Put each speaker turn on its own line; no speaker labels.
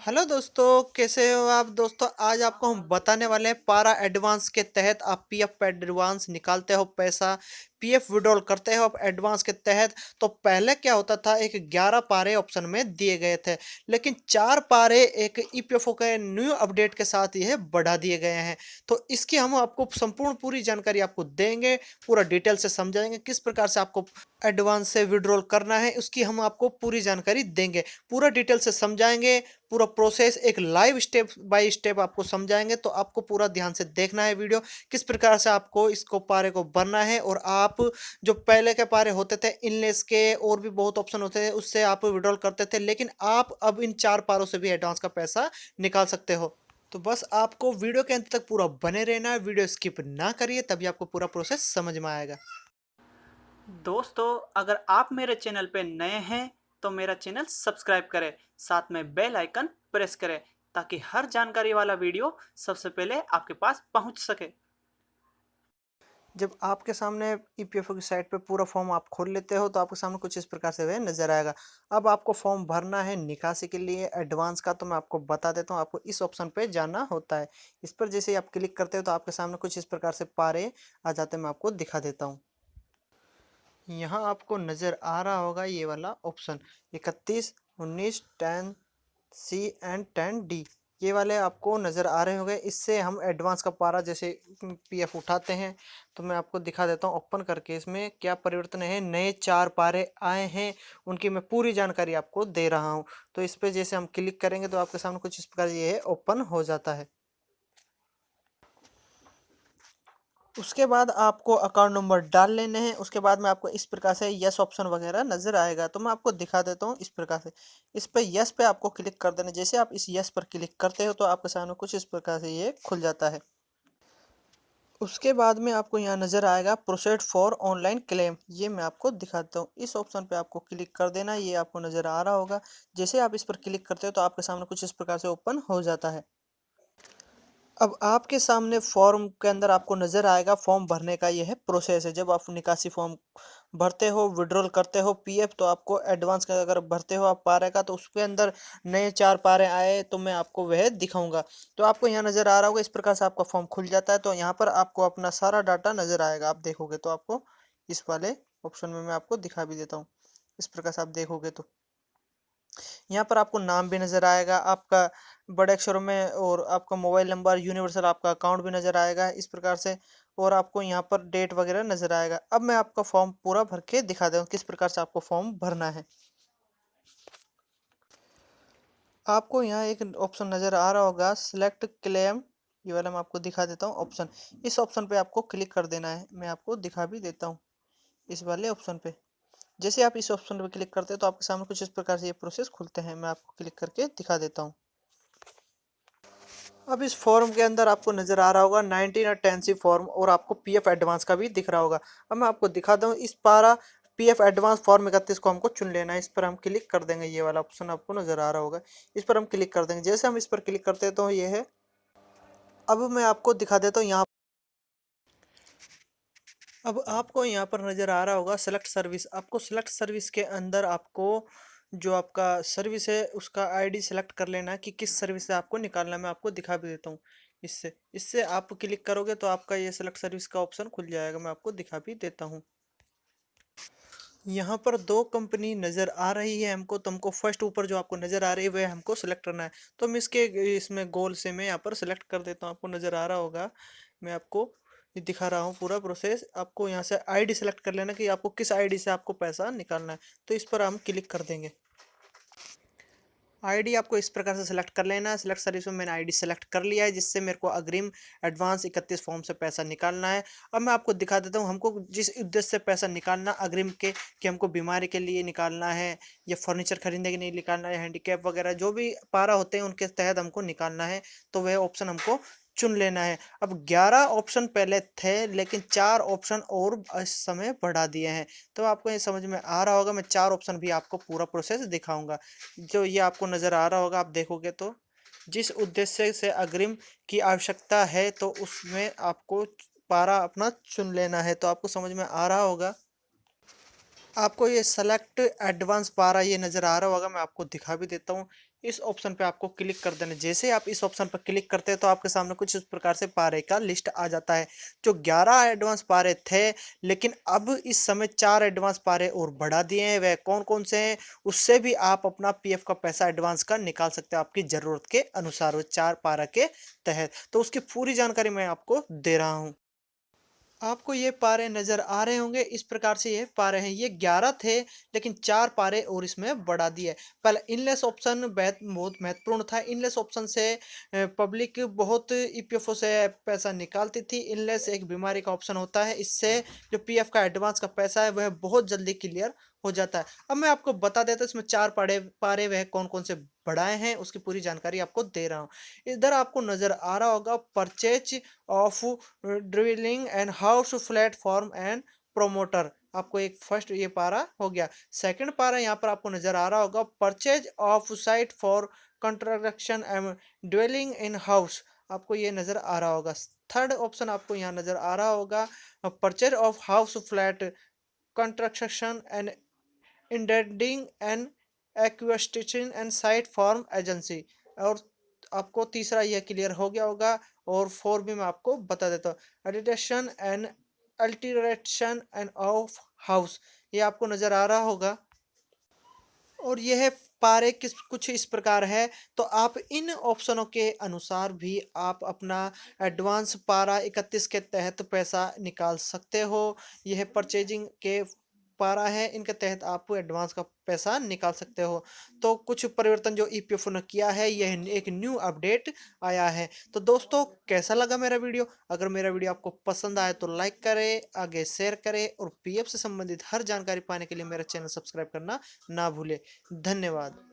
Hello दोस्तों, कैसे हो आप दोस्तों। आज आपको हम बताने वाले हैं पारा एडवांस के तहत आप पीएफ एडवांस निकालते हो, पैसा पीएफ विड्रॉल करते हो आप एडवांस के तहत। तो पहले क्या होता था, एक 11 पारे ऑप्शन में दिए गए थे, लेकिन 4 पारे एक ईपीएफओ के न्यू अपडेट के साथ यह बढ़ा दिए गए हैं। तो इसकी हम आपको संपूर्ण पूरी जानकारी आपको देंगे, पूरा डिटेल से समझाएंगे किस प्रकार से आपको एडवांस से विड्रॉल करना है, उसकी हम आपको पूरी जानकारी देंगे, पूरा डिटेल से समझाएंगे। पूरा प्रोसेस एक लाइव स्टेप बाय स्टेप आपको समझाएंगे, तो आपको पूरा ध्यान से देखना है वीडियो, किस प्रकार से आपको इसको पारे को भरना है। और आप जो पहले के पारे होते थे इनलेस के और भी बहुत ऑप्शन होते थे, उससे आप विड्रॉल करते थे, लेकिन आप अब इन 4 पारों से भी एडवांस का पैसा निकाल सकते हो। तो बस आपको वीडियो के अंत तक पूरा बने रहना है, वीडियो स्किप ना करिए, तभी आपको पूरा प्रोसेस समझ में आएगा।
दोस्तों, अगर आप मेरे चैनल पे नए हैं तो मेरा चैनल सब्सक्राइब करें, साथ में बेल आइकन प्रेस करें ताकि हर जानकारी वाला वीडियो सबसे पहले आपके पास पहुंच सके।
जब आपके सामने ईपीएफओ की साइट पे पूरा फॉर्म आप खोल लेते हो, तो आपके सामने कुछ इस प्रकार से वह नजर आएगा। अब आपको फॉर्म भरना है निकासी के लिए एडवांस का, तो मैं आपको बता देता हूँ, आपको इस ऑप्शन पे जाना होता है। इस पर जैसे ही आप क्लिक करते हो तो आपके सामने कुछ इस प्रकार से पारे आ जाते हैं, मैं आपको दिखा देता हूँ। यहाँ आपको नज़र आ रहा होगा ये वाला ऑप्शन 31, 19, 10 सी एंड 10 डी, ये वाले आपको नज़र आ रहे होंगे। इससे हम एडवांस का पारा जैसे पीएफ उठाते हैं, तो मैं आपको दिखा देता हूँ ओपन करके इसमें क्या परिवर्तन है। नए 4 पारे आए हैं, उनकी मैं पूरी जानकारी आपको दे रहा हूँ। तो इस पर जैसे हम क्लिक करेंगे तो आपके सामने कुछ इस प्रकार ये ओपन हो जाता है। उसके बाद आपको अकाउंट नंबर डाल लेने हैं। उसके बाद में आपको इस प्रकार से यस ऑप्शन वगैरह नज़र आएगा, तो मैं आपको दिखा देता हूँ इस प्रकार से। इस पर यस पे आपको क्लिक कर देना है। जैसे आप इस यस पर क्लिक करते हो तो आपके सामने कुछ इस प्रकार से ये खुल जाता है। उसके बाद में आपको यहाँ नज़र आएगा प्रोसेड फॉर ऑनलाइन क्लेम, ये मैं आपको दिखाता हूँ। इस ऑप्शन पे आपको क्लिक कर देना, ये आपको नज़र आ रहा होगा। जैसे आप इस पर क्लिक करते हो तो आपके सामने कुछ इस प्रकार से ओपन हो जाता है। अब आपके सामने फॉर्म के अंदर आपको नज़र आएगा फॉर्म भरने का यह प्रोसेस है। जब आप निकासी फॉर्म भरते हो, विड्रॉल करते हो पीएफ, तो आपको एडवांस का अगर भरते हो आप पारे का, तो उसके अंदर नए 4 पारे आए तो मैं आपको वह दिखाऊंगा। तो आपको यहाँ नज़र आ रहा होगा, इस प्रकार से आपका फॉर्म खुल जाता है। तो यहाँ पर आपको अपना सारा डाटा नज़र आएगा। आप देखोगे तो आपको इस वाले ऑप्शन में मैं आपको दिखा भी देता हूँ। इस प्रकार से आप देखोगे तो यहाँ पर आपको नाम भी नज़र आएगा आपका बड़े अक्षरों में, और आपका मोबाइल नंबर, यूनिवर्सल आपका अकाउंट भी नज़र आएगा इस प्रकार से। और आपको यहाँ पर डेट वगैरह नज़र आएगा। अब मैं आपका फॉर्म पूरा भर के दिखा दूँ किस प्रकार से आपको फॉर्म भरना है। आपको यहाँ एक ऑप्शन नज़र आ रहा होगा सिलेक्ट क्लेम, ये वाला मैं आपको दिखा देता हूँ ऑप्शन। इस ऑप्शन पे आपको क्लिक कर देना है, मैं आपको दिखा भी देता हूँ इस वाले ऑप्शन पे। जैसे आप इस ऑप्शन पे क्लिक करते हैं तो आपके सामने कुछ इस प्रकार से ये प्रोसेस खुलते हैं। मैं आपको क्लिक करके दिखा देता हूँ। अब इस फॉर्म के अंदर आपको नज़र आ रहा होगा 19 और 10 सी फॉर्म, और आपको पीएफ एडवांस का भी दिख रहा होगा। अब मैं आपको दिखा दूँ इस पारा पीएफ एडवांस फॉर्म 31 को हमको चुन लेना है। इस पर हम क्लिक कर देंगे, ये वाला ऑप्शन आपको नज़र आ रहा होगा, इस पर हम क्लिक कर देंगे। जैसे हम इस पर क्लिक करते हैं तो ये है। अब मैं आपको दिखा देता हूँ यहाँ। अब आपको यहाँ पर नज़र आ रहा होगा सेलेक्ट सर्विस। आपको सेलेक्ट सर्विस के अंदर आपको जो आपका सर्विस है उसका आईडी सेलेक्ट कर लेना है कि किस सर्विस से आपको निकालना है। मैं आपको दिखा भी देता हूँ। इससे इससे आप क्लिक करोगे तो आपका ये सेलेक्ट सर्विस का ऑप्शन खुल जाएगा। मैं आपको दिखा भी देता हूँ। यहाँ पर 2 कंपनी नज़र आ रही है हमको, तो हमको फर्स्ट ऊपर जो आपको नज़र आ रही है वह हमको सेलेक्ट करना है। तो हम इसके इसमें गोल से मैं यहाँ पर सेलेक्ट कर देता हूँ। आपको नज़र आ रहा होगा, मैं आपको ये दिखा रहा हूँ पूरा प्रोसेस। आपको यहाँ से आईडी सेलेक्ट कर लेना कि आपको किस आईडी से आपको पैसा निकालना है। तो इस पर हम क्लिक कर देंगे। आईडी आपको इस प्रकार से सिलेक्ट कर लेना है। सिलेक्ट सर्विस में मैंने आईडी सेलेक्ट कर लिया है, जिससे मेरे को अग्रिम एडवांस 31 फॉर्म से पैसा निकालना है। अब मैं आपको दिखा देता हूँ हमको जिस उद्देश्य से पैसा निकालना अग्रिम के, कि हमको बीमारी के लिए निकालना है, या फर्नीचर खरीदने के लिए निकालना है, हैंडीकैप वगैरह जो भी पारा होते हैं उनके तहत हमको निकालना है। तो वह ऑप्शन हमको चुन लेना है। अब 11 ऑप्शन पहले थे, लेकिन 4 ऑप्शन और इस समय बढ़ा दिए हैं। तो आपको ये समझ में आ रहा होगा, मैं 4 ऑप्शन भी आपको पूरा प्रोसेस दिखाऊंगा। जो ये आपको नज़र आ रहा होगा, आप देखोगे तो जिस उद्देश्य से अग्रिम की आवश्यकता है, तो उसमें आपको पारा अपना चुन लेना है। तो आपको समझ में आ रहा होगा। आपको ये सेलेक्ट एडवांस पारा ये नज़र आ रहा होगा, मैं आपको दिखा भी देता हूँ। इस ऑप्शन पे आपको क्लिक कर देना। जैसे ही आप इस ऑप्शन पर क्लिक करते हैं तो आपके सामने कुछ इस प्रकार से पारे का लिस्ट आ जाता है। जो 11 एडवांस पारे थे, लेकिन अब इस समय 4 एडवांस पारे और बढ़ा दिए हैं। वह कौन-कौन से हैं? उससे भी आप अपना पीएफ का पैसा एडवांस का निकाल सकते हो आपकी ज़रूरत के अनुसार, वो 4 पारा के तहत। तो उसकी पूरी जानकारी मैं आपको दे रहा हूँ। आपको ये पारे नज़र आ रहे होंगे, इस प्रकार से ये पारे हैं। ये 11 थे, लेकिन 4 पारे और इसमें बढ़ा दिए। पहले इनलेस ऑप्शन बहुत महत्वपूर्ण था। इनलेस ऑप्शन से पब्लिक बहुत ईपीएफओ से पैसा निकालती थी। इनलेस एक बीमारी का ऑप्शन होता है, इससे जो पीएफ का एडवांस का पैसा है, वह बहुत जल्दी क्लियर हो जाता है। अब मैं आपको बता देता हूँ इसमें 4 पारे वह कौन-कौन से बढ़ाए हैं, उसकी पूरी जानकारी आपको दे रहा हूँ। इधर आपको नज़र आ रहा होगा purchase of drilling and house platform and promoter. आपको एक फर्स्ट ये पारा हो गया। सेकंड पारा यहाँ पर आपको नजर आ रहा होगा purchase of site for construction and dwelling in house. आपको ये नजर आ रहा होगा। थर्ड ऑप्शन आपको यहाँ नजर आ रहा होगा purchase of house flat construction and indenting and acquisition and site form agency. और आपको तीसरा यह क्लियर हो गया होगा। और फोर भी मैं आपको बता देता हूँ addition and alteration and of house. ये आपको नज़र आ रहा होगा। और यह पारे किस कुछ इस प्रकार है। तो आप इन ऑप्शनों के अनुसार भी आप अपना एडवांस पारा 31 के तहत पैसा निकाल सकते हो। यह परचेजिंग के पारा है, इनके तहत आप एडवांस का पैसा निकाल सकते हो। तो कुछ परिवर्तन जो ईपीएफओ ने किया है, यह एक न्यू अपडेट आया है। तो दोस्तों, कैसा लगा मेरा वीडियो? अगर मेरा वीडियो आपको पसंद आए तो लाइक करें, आगे शेयर करें और पीएफ से संबंधित हर जानकारी पाने के लिए मेरा चैनल सब्सक्राइब करना ना भूलें। धन्यवाद।